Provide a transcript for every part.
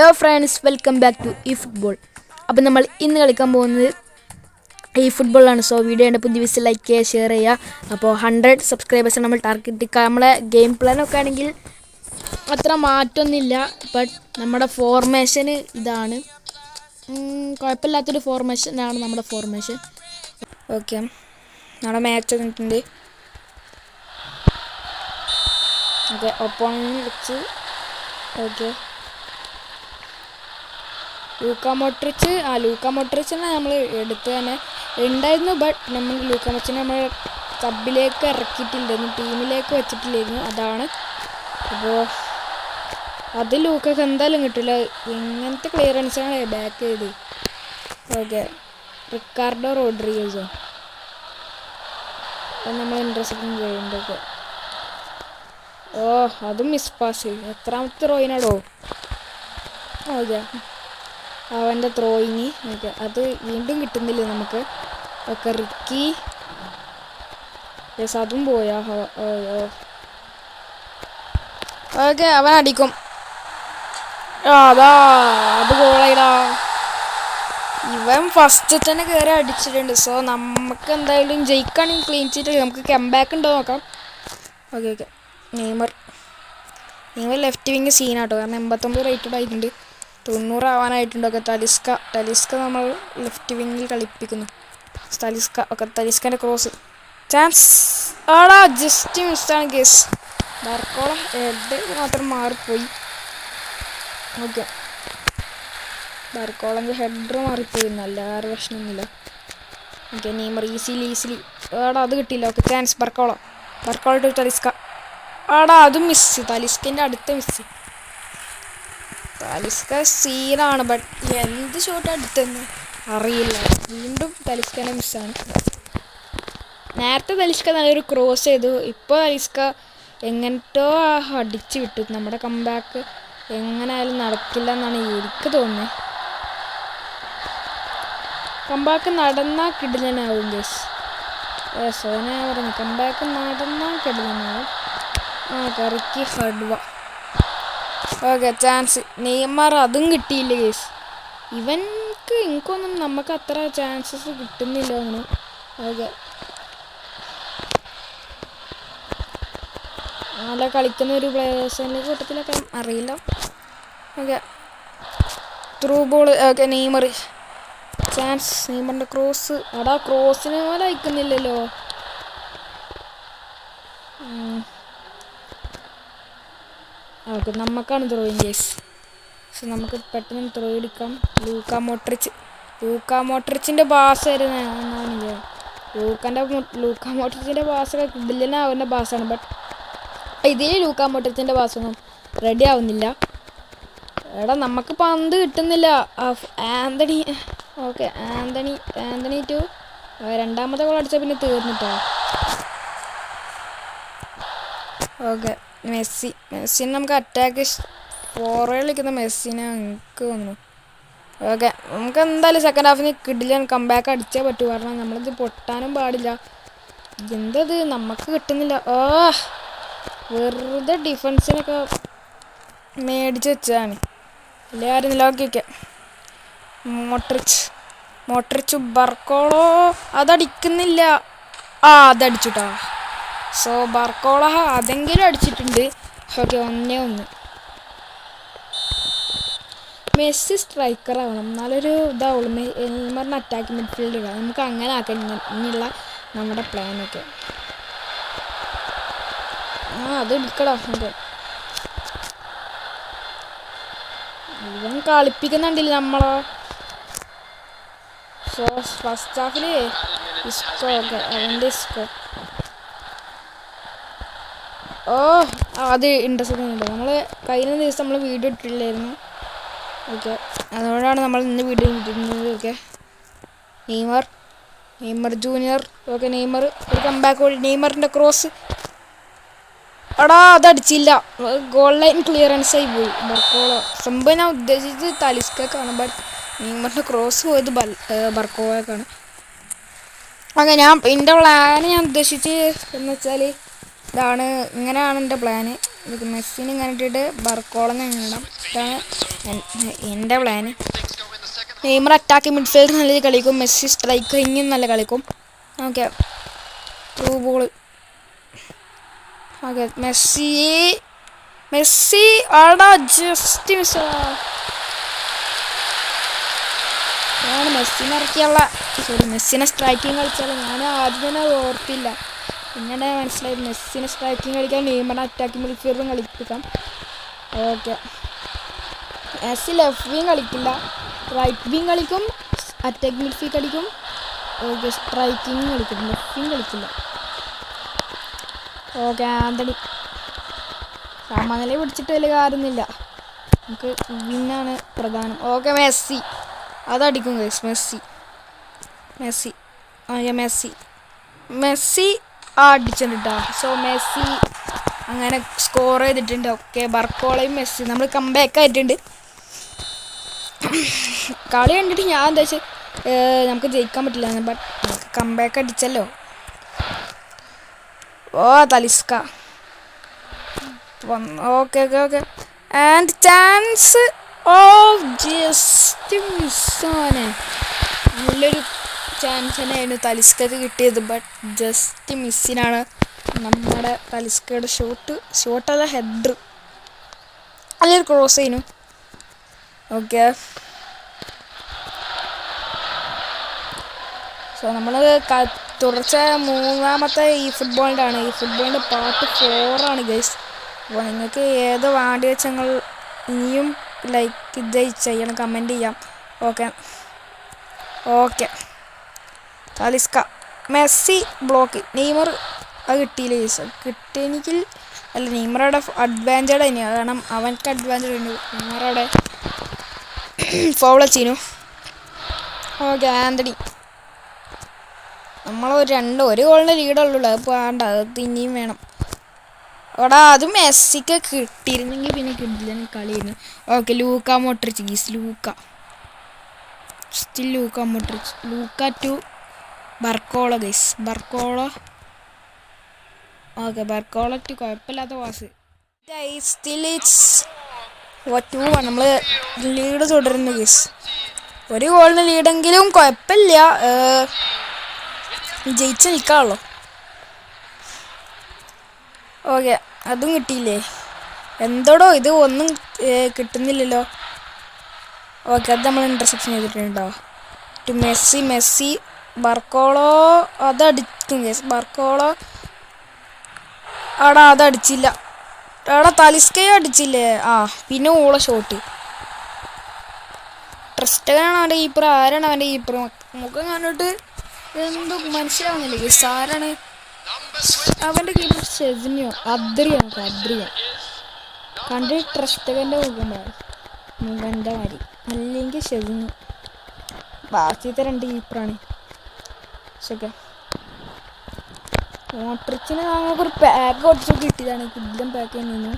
Hello friends, welcome back to ഈ football. അപ്പോൾ നമ്മൾ ഇന്ന് കളിക്കാൻ പോകുന്നത് ഈ ഫുട്ബോളാണ്. സോ വീഡിയോ എൻ്റെ പുതിയ ദിവസം ലൈക്ക് ചെയ്യുക, ഷെയർ ചെയ്യുക. അപ്പോൾ 100 സബ്സ്ക്രൈബേഴ്സ് നമ്മൾ ടാർഗറ്റ്. നമ്മളെ ഗെയിം പ്ലാനൊക്കെ ആണെങ്കിൽ അത്ര മാറ്റമൊന്നുമില്ല. ബട്ട് നമ്മുടെ ഫോർമേഷന് ഇതാണ്, കുഴപ്പമില്ലാത്തൊരു ഫോർമേഷനാണ് നമ്മുടെ ഫോർമേഷൻ. ഓക്കെ, നമ്മുടെ മാച്ച് വന്നിട്ടുണ്ട്. ഓക്കെ, ഒപ്പോണന്റ് വെച്ച്. ഓക്കെ, ലൂക്ക മോഡ്രിച്ചിനെ നമ്മൾ എടുത്ത് തന്നെ ഉണ്ടായിരുന്നു. ബട്ട് നമ്മൾ ലൂക്ക മോഡ്രിച്ചിനെ നമ്മൾ സബിലേക്ക് ഇറക്കിയിട്ടില്ലായിരുന്നു, ടീമിലേക്ക് വെച്ചിട്ടില്ലായിരുന്നു. അതാണ്. അപ്പോൾ അത് ലൂക്കൊക്കെ എന്തായാലും കിട്ടില്ല. ഇങ്ങനത്തെ ക്ലിയറൻസാണ് ബാക്ക് ചെയ്ത്. ഓക്കെ, റിക്കാർഡോ റോഡ്രിഗസോ അത് നമ്മൾ ഇൻട്രസ്റ്റിംഗ് ചെയ്യുന്നുണ്ട്. ഓ, അതും മിസ് പാസ്. എത്രാമത്തെ ത്രോയിനാടോ? ഓക്കെ, അവൻ്റെ ത്രോയിങ്. ഓക്കെ, അത് വീണ്ടും കിട്ടുന്നില്ല നമുക്ക്. Okay, Ricky. യെസ്, അതും പോയാ. ഓക്കെ, അവൻ അടിക്കും. അതാ, അത് ഗോളായിടാ. ഇവൻ ഫസ്റ്റ് തന്നെ കയറി അടിച്ചിട്ടുണ്ട്. സോ നമുക്ക് എന്തായാലും ജയിക്കുകയാണെങ്കിൽ ക്ലീൻ ചീറ്റ് നമുക്ക് കംബാക്ക് ഉണ്ടോ നോക്കാം. Okay okay, Neymar left wing സീനാട്ടോ, കാരണം 89 റേറ്റഡ് ആയിട്ടുണ്ട്. 90 ആവാനായിട്ടുണ്ടൊക്കെ. തലിസ്ക നമ്മൾ ലെഫ്റ്റ് വിങ്ങിൽ കളിപ്പിക്കുന്നു. ഓക്കെ, തലിസ്കൻ്റെ ക്രോസ് ചാൻസ്. ആടാ, ജസ്റ്റ് മിസ്സാണ് കേസ്. ബാർക്കോളം ഹെഡ് മാത്രം മാറിപ്പോയി. ഓക്കെ, ബാർക്കോളൻ്റെ ഹെഡർ മാറിപ്പോയി, നല്ല വേറെ പ്രശ്നമൊന്നുമില്ല. Okay, Neymar easily. ആടാ, അത് കിട്ടിയില്ല. Okay, chance. Barcola to Talisca. ആടാ, അതും മിസ്. തലിസ്കൻ്റെ അടുത്ത മിസ്. തലിസ്ക സീനാണ്, ബട്ട് എന്ത് ഷോട്ട് അടുത്തെന്ന് അറിയില്ല. വീണ്ടും തലിസ്കൻ്റെ മിസ്സാണ്. നേരത്തെ തലിസ്ക നല്ലൊരു ക്രോസ് ചെയ്തു. ഇപ്പോൾ തലിസ്ക എങ്ങനത്തോ അടിച്ച് വിട്ടു. നമ്മുടെ കംബാക്ക് എങ്ങനെയായാലും നടക്കില്ല എന്നാണ് എനിക്ക് തോന്നുന്നത്. കംബാക്ക് നടന്നാൽ കിടിലനാവും ഗേസ്. സോനെ പറഞ്ഞു, കംബാക്ക് നടന്നാൽ കിടിലനാവും. കറിക്ക് ഹഡ്വ. Okay, chance. നെയ്മർ അതും കിട്ടിയില്ല കേസ്. എനിക്കൊന്നും നമുക്ക് അത്ര ചാൻസസ് കിട്ടുന്നില്ല അങ്ങനെ. ഓക്കെ, നല്ല കളിക്കുന്ന ഒരു പ്ലേയേഴ്സിൻ്റെ കൂട്ടത്തിലൊക്കെ അറിയില്ല. Okay, through ball. Okay, Neymar chance. നെയ്മറിൻ്റെ ക്രോസ്. അടാ, ക്രോസിന് പോലെ അയക്കുന്നില്ലല്ലോ. ഓക്കെ, നമുക്കാണ് ത്രോയിങ് കേസ്. സോ നമുക്ക് പെട്ടെന്ന് ത്രോ എടുക്കാം. ലൂക്ക മോഡ്രിച്ചിൻ്റെ പാസ് വരുന്ന ഒന്നാണില്ല. ലൂക്ക മോഡ്രിച്ചിൻ്റെ പാസ്സൊക്കെ കിടിലനാവുന്ന പാസ്സാണ്. ബട്ട് ഇതിൽ ലൂക്ക മോഡ്രിച്ചിൻ്റെ പാസ്സൊന്നും റെഡി ആവുന്നില്ല. എടാ, നമുക്ക് പന്ത് കിട്ടുന്നില്ല. ആന്റണി. ഓക്കെ, ആന്റണി ടു രണ്ടാമത്തെ ഗോൾ അടിച്ചാൽ പിന്നെ തീർന്നിട്ടോ. ഓക്കെ, മെസ്സിനെ നമുക്ക് അറ്റാക്ക് ഫോർവേഡ് കളിക്കുന്ന മെസ്സിനെ എനിക്ക് തോന്നുന്നു. ഓക്കെ, നമുക്ക് എന്തായാലും സെക്കൻഡ് ഹാഫിന് കിടിലൻ കംബാക്ക് അടിച്ചേ പറ്റൂ, കാരണം നമ്മളിത് പൊട്ടാനും പാടില്ല. എന്തത് നമുക്ക് കിട്ടുന്നില്ല. വെറുതെ ഡിഫൻസിനൊക്കെ മേടിച്ച് വെച്ചതാണ്. വലിയ കാര്യമില്ല. ഓക്കെ, മോട്രിച്ച് ബർക്കോളോ അതടിക്കുന്നില്ല. അതടിച്ചുട്ടാ. സോ ബാർക്കോള അതെങ്കിലും അടിച്ചിട്ടുണ്ട്. ഓക്കെ, 1-1. മെസ്സി സ്ട്രൈക്കർ ആവണം, എന്നാലൊരു ഇതാവുള്ളൂ. നെയ്മറിന് അറ്റാക്ക് മിഡ്ഫീൽഡ് ഇടാം. നമുക്ക് അങ്ങനെ ആക്കാം ഇനിയുള്ള നമ്മുടെ പ്ലാനൊക്കെ. അത് എടുക്കടാ. ഓക്കെ, ഇവൻ കളിപ്പിക്കുന്നുണ്ടില്ല നമ്മളോ. സോ ഫസ്റ്റ് ഹാഫിൽ ഇസ്കോ. ഓക്കെ, അവൻ്റെ ഇസ്കോ. അത് ഇൻട്രസ്റ്റ് ഉണ്ട്. നമ്മൾ കഴിഞ്ഞ ദിവസം നമ്മൾ വീഡിയോ ഇട്ടില്ലായിരുന്നു. ഓക്കെ, അതുകൊണ്ടാണ് നമ്മൾ ഇന്ന് വീഡിയോ ഇട്ടിരുന്നത്. Okay, Neymar junior. Okay, Neymar ഒരു കംബാക്ക് വഴി. നെയ്മറിൻ്റെ ക്രോസ്. എടാ, അതടിച്ചില്ല. ഗോൾ ലൈൻ ക്ലിയറൻസ് ആയി പോയി. ബർക്കോളോ സംഭവം ഞാൻ ഉദ്ദേശിച്ചത് തലിസ്കാണ്, ബട്ട് നെയ്മറിൻ്റെ ക്രോസ് പോയത് ബർക്കോളക്കാണ്. ഓക്കെ, എൻ്റെ പ്ലാന് ഞാൻ ഉദ്ദേശിച്ച് എന്ന് വെച്ചാൽ ഇങ്ങനെയാണ് എൻ്റെ പ്ലാന്. ഇത് മെസ്സിനെ ഇങ്ങനെ ഇട്ടിട്ട് ബർക്കോളനെ ഇടണം. ഇതാണ് എൻ്റെ പ്ലാന്. നെയ്മർ അറ്റാക്കിംഗ് മിഡ്ഫീൽഡ് നല്ല കളിക്കും. മെസ്സി സ്ട്രൈക്കിങ്ങും നല്ല കളിക്കും. Okay, through ball. Okay, Messi ആടാ ജസ്റ്റ് മിസ്. ഞാൻ മെസ്സിനെ ഇറക്കിയുള്ള മെസ്സിനെ സ്ട്രൈക്കിങ് കളിച്ചാലും ഞാൻ ആദ്യം തന്നെ ഓർത്തില്ല. പിന്നീട് മനസ്സിലായി മെസ്സിനെ സ്ട്രൈക്കിങ് കളിക്കാൻ നെയ്മറിനെ അറ്റാക്കിംഗ് മിഡ്ഫീൽഡും കളിപ്പിക്കാം. ഓക്കെ, മെസ്സി ലെഫ്റ്റ് വിങ് കളിക്കില്ല, റൈറ്റ് വിങ് കളിക്കും, അറ്റാക്കിംഗ് മിഡ്ഫീൽഡ് കളിക്കും. ഓക്കെ, സ്ട്രൈക്കിങ് കളിക്കും, ലെഫ്റ്റ് വിങ് കളിക്കില്ല. ഓക്കെ, ആന്റണി സമനില പിടിച്ചിട്ട് വലിയ കാര്യമൊന്നുമില്ല, നമുക്ക് വിന്നാണ് പ്രധാനം. ഓക്കെ, മെസ്സി അതടിക്കും ഗൈസ്. മെസ്സി അടിച്ചിട്ടുണ്ട് കേട്ടോ. സോ മെസ്സി അങ്ങനെ സ്കോർ ചെയ്തിട്ടുണ്ട്. ഓക്കെ, ബർക്കോളയും മെസ്സി നമ്മൾ കംബാക്ക് ആയിട്ടുണ്ട്. കളി കണ്ടിട്ട് ഞാൻ എന്താ വെച്ചാൽ നമുക്ക് ജയിക്കാൻ പറ്റില്ല, ബട്ട് നമുക്ക് കംബാക്ക് അടിച്ചല്ലോ. ഓ തലിസ്ക വന്നു. Okay and chance. ഓ ജസ്റ്റ് മിസ്സാണ്. നല്ലൊരു ചാൻസ് തന്നെയായിരുന്നു തലിസ്കക്ക് കിട്ടിയത്, ബട്ട് ജസ്റ്റ് മിസ്സിനാണ് നമ്മുടെ തലിസ്കയുടെ ഷോട്ടല്ല ഹെഡർ. നല്ലൊരു ക്രോസ് ചെയ്യുന്നു. ഓക്കെ, സോ നമ്മൾ തുടർച്ച മൂന്നാമത്തെ ഈ ഫുട്ബോളിൻ്റെ ആണ്. ഈ ഫുട്ബോളിൻ്റെ പാർട്ട് 4 ആണ് ഗൈസ്. അപ്പോൾ നിങ്ങൾക്ക് ഏത് വേണ്ടി വെച്ച് ഞങ്ങൾ ഇനിയും ലൈക്ക് ഇത് ചെയ്യണം, കമൻറ്റ് ചെയ്യാം. Okay Talisca, Messi block. Neymar അത് കിട്ടിയില്ല ഗൈസ്. കിട്ടിയെങ്കിൽ അല്ല, നെയ്മറവിടെ അഡ്വാൻറ്റേജ് തന്നെയാണ്, കാരണം അവനക്ക് അഡ്വാൻറ്റേജ് ഉണ്ട്. നെയ്മറവിടെ ഫൗൾ ചെയ്യുന്നു. ഓക്കെ, ആന്റണി. നമ്മൾ ഒരു ഗോളിൻ്റെ ലീഡുള്ളൂ, അത് വേണ്ട, അത് ഇനിയും വേണം. അവിടെ അതും മെസ്സിക്ക് കിട്ടിയിരുന്നെങ്കിൽ പിന്നെ കിട്ടില്ല കളിയായിരുന്നു. Okay, Luka Modric guys. Luka Modric. Luka to Barcola guys. Okay, Barcola to കുഴപ്പമില്ലാത്ത പാസ്. നമ്മൾ ലീഡ് തുടരുന്നു ഗൈസ്. ഒരു ഗോളിന് ലീഡെങ്കിലും കുഴപ്പമില്ല, ജയിച്ച് നിൽക്കാമല്ലോ. ഓക്കെ, അതും കിട്ടിയില്ലേ? എന്തോടോ ഇത് ഒന്നും കിട്ടുന്നില്ലല്ലോ. ഓക്കെ, അത് നമ്മൾ ഇൻ്റർസെപ്ഷൻ ചെയ്തിട്ടുണ്ടോ? ടു മെസ്സി ബർക്കോളോ അതടിക്കും ഗൈസ്. ബർക്കോളോ ആടാ അതടിച്ചില്ല. ആടാ തലിസ്കയും അടിച്ചില്ലേ? പിന്നെ ഓളെ ഷോട്ട്. ട്രസ്റ്റനാണ് അവൻ്റെ കീപ്പർ. ആരാണ് അവൻ്റെ കീപ്പർ? മുഖം കണ്ടിട്ട് എന്തോ മനസ്സിലാവുന്നില്ല ഗൈസ്. ആരാണ് അവൻ്റെ കീപ്പർ? ഷെസിനിയോ അദ്രിയാണ് കണ്ട് ട്രസ്റ്റകൻ്റെ മുഖൻ്റെ മാതിരി, അല്ലെങ്കിൽ ഷെസിനിയോ. ബാക്കിയത്തെ 2 കീപ്പറാണ്. ഓക്കെ, മോട്രിച്ചിന് ഞങ്ങൾക്കൊരു പാക്ക് കുറച്ച് കിട്ടിയതാണ്. കിഡിലും പാക്ക് ചെയ്യുന്നു.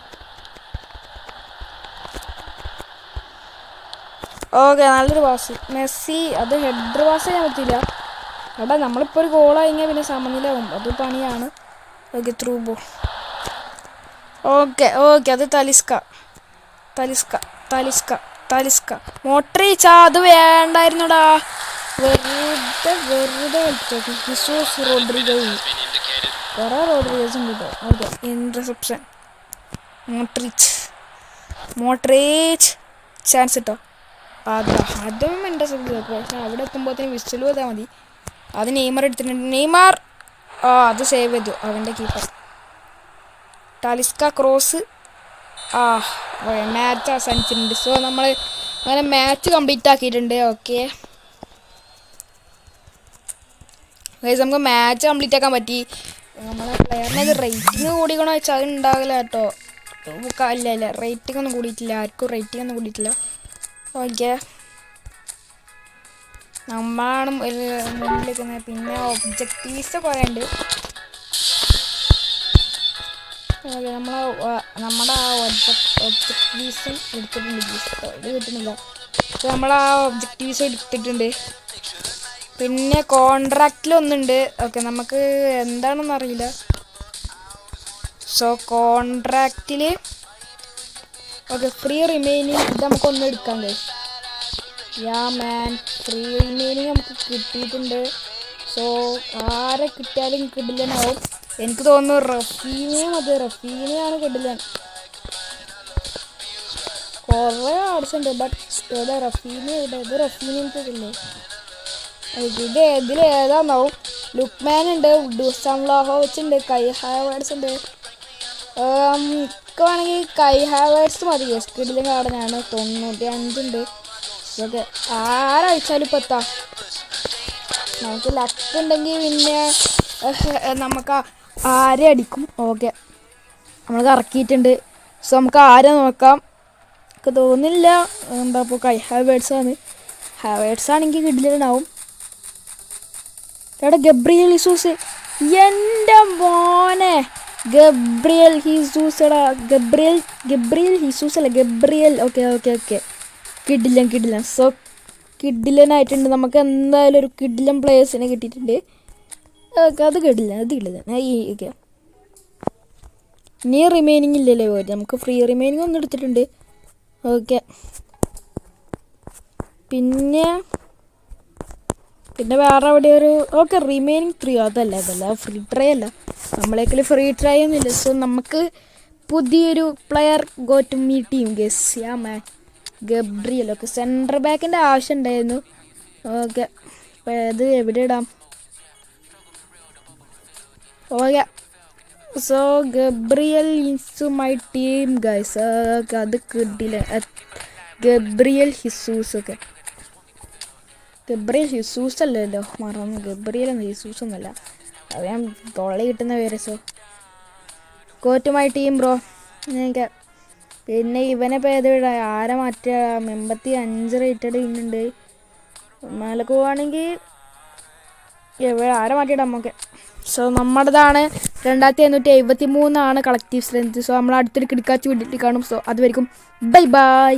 ഓക്കെ, നല്ലൊരു പാസ്. മെസ്സി അത് ഹെഡർ പാസ് ചെയ്യാൻ പറ്റില്ല. എടാ നമ്മളിപ്പോൾ ഒരു ഗോൾ കഴിഞ്ഞാൽ പിന്നെ സമനിലാവും, അത് പണിയാണ്. Okay, through ball. ഓക്കെ അത് തലിസ്ക മോട്രിച്ച്. അത് വേണ്ടായിരുന്നുടാ, വെറുതെ റോഡ്രിഗസ് കുറേ റോഡ്രിഗസും കിട്ടും. Okay, interception. മോട്രിച്ച് ചാൻസ് കിട്ടോ? അതും ഇൻ്റർസെപ്റ്റ് കിട്ടും, പക്ഷെ അവിടെ എത്തുമ്പോഴത്തേനും വിസിൽ ചെയ്താൽ മതി. അത് നെയ്മർ എടുത്തിട്ടുണ്ട്. നെയ്മർ അത് സേവ് ചെയ്തു അവൻ്റെ കീപ്പർ. തലിസ്ക ക്രോസ്. മാച്ച് അവസാനിച്ചിട്ടുണ്ട്. സോ നമ്മൾ അങ്ങനെ മാച്ച് കംപ്ലീറ്റ് ആക്കിയിട്ടുണ്ട്. ഓക്കെ ഗൈസ്, നമുക്ക് മാച്ച് കംപ്ലീറ്റ് ആക്കാൻ പറ്റി. നമ്മളെ പ്ലെയറിനത് റേറ്റിംഗ് കൂടിക്കണോ വെച്ചാൽ അത് ഉണ്ടാകില്ല കേട്ടോ. ഇല്ല റേറ്റിംഗ് ഒന്നും കൂടിയിട്ടില്ല, ആർക്കും റേറ്റിംഗ് ഒന്നും കൂടിയിട്ടില്ല. ഓക്കെ, നമ്മളാണ് മുന്നിലിരിക്കുന്നത്. പിന്നെ ഒബ്ജക്റ്റീവ്സ് കുറേ ഉണ്ട്. നമ്മുടെ ആ ഒബ്ജക്റ്റീവ്സും എടുത്തിട്ടുണ്ട്. ഇത് കിട്ടുന്നില്ല. അപ്പോൾ നമ്മൾ ആ ഒബ്ജക്റ്റീവ്സ് എടുത്തിട്ടുണ്ട്. പിന്നെ കോൺട്രാക്റ്റിലൊന്നുണ്ട്. ഓക്കെ, നമുക്ക് എന്താണെന്ന് അറിയില്ല. സോ കോൺട്രാക്റ്റിൽ ഓക്കെ ഫ്രീ റിമൈനിങ് ഇത് നമുക്കൊന്നും എടുക്കാം ഗൈസ്. യാ മാൻ ഫ്രീ റിമൈനിങ് നമുക്ക് കിട്ടിയിട്ടുണ്ട്. സോ ആരെ കിട്ടിയാലും കിടിലനാവും. എനിക്ക് തോന്നുന്നു റഫീനെയും റഫീനെയാണ് കിടിലൻ. കുറേ ആർട്സുണ്ട് ബട്ട് ഏതാ റഫീനെ ഇത് റഫീനില്ലേ ഇത് ഇതിലേതാന്നാവും. ലുക്മാൻ ഉണ്ട്, ഡുസാം ലാഹോവിച്ച് ഉണ്ട്, കൈ ഹാവേർട്സ് ഉണ്ട്. ഒക്കെ വേണമെങ്കിൽ കൈ ഹാവേർട്സ് മതി. കിടിലൻ കാർഡനാണ്. 95 ഉണ്ട്. ഓക്കെ ആരയച്ചാലും ഇപ്പം എത്താം. നമുക്ക് ലക്ക് ഉണ്ടെങ്കിൽ പിന്നെ നമുക്ക് ആരെ അടിക്കും. ഓക്കെ നമ്മൾ ഇറക്കിയിട്ടുണ്ട്. സോ നമുക്ക് ആരെ നോക്കാം. എനിക്ക് തോന്നുന്നില്ല എന്താ ഇപ്പോൾ കൈ ഹാവേർട്സാണ്. ഹാവേർട്സ് ആണെങ്കിൽ കിടിലനാവും. എവിടെ ഗബ്രിയൽ ഹിസൂസ്, എൻ്റെ മോനെ ഗബ്രിയൽ ഹിസൂസ്. എടാ ഗബ്രിയൽ ഹിസൂസ് അല്ല ഗബ്രിയൽ. ഓക്കെ കിടിലൻ. സോ കിടിലനായിട്ടുണ്ട്. നമുക്ക് എന്തായാലും ഒരു കിടിലൻ പ്ലേയേഴ്സിനെ കിട്ടിയിട്ടുണ്ട്. ഓക്കെ അത് കിടിലൻ. ഓക്കെ ഇനി റിമൈനിങ് ഇല്ലല്ലേ പോയിട്ട് നമുക്ക് ഫ്രീ റിമൈനിങ് ഒന്നും എടുത്തിട്ടുണ്ട്. ഓക്കെ പിന്നെ വേറെ അവിടെ ഒരു ഓക്കെ റിമൈനിങ് 3 അതല്ല ഫ്രീ ട്രൈ അല്ല. നമ്മളേക്കൽ ഫ്രീ ട്രൈ ഒന്നുമില്ല. സോ നമുക്ക് പുതിയൊരു player go to me team guys yeah man Gabriel. Okay centre ബാക്കിൻ്റെ ആവശ്യം ഉണ്ടായിരുന്നു. ഓക്കെ അപ്പോൾ അത് എവിടെ ഇടാം. Okay so Gabriel in my team guys. Okay അത് കിട്ടില്ല. Gabriel Jesus. Okay Gabriel Jesus അല്ലല്ലോ, മറന്നു. ഗബ്രിയൽ ഹിസൂസ് ഒന്നുമല്ല, അത് ഞാൻ തൊള്ള കിട്ടുന്ന പേര്. So go to my team bro. എനിക്ക് പിന്നെ ഇവനെ ഇപ്പോൾ ഏത് ആരെ മാറ്റുക. 85 റേറ്റഡ് ഇന്നുണ്ട്. മേലേക്ക് പോവുകയാണെങ്കിൽ ആരെ മാറ്റിയിടാം. ഓക്കെ സോ നമ്മുടേതാണ് 2573 കളക്റ്റീവ് സ്ട്രെങ്ത്. സോ നമ്മൾ അടുത്തൊരു കിടക്കാച്ച് വീട്ടിൽ കാണും. സോ അതുവരെയും ബൈ.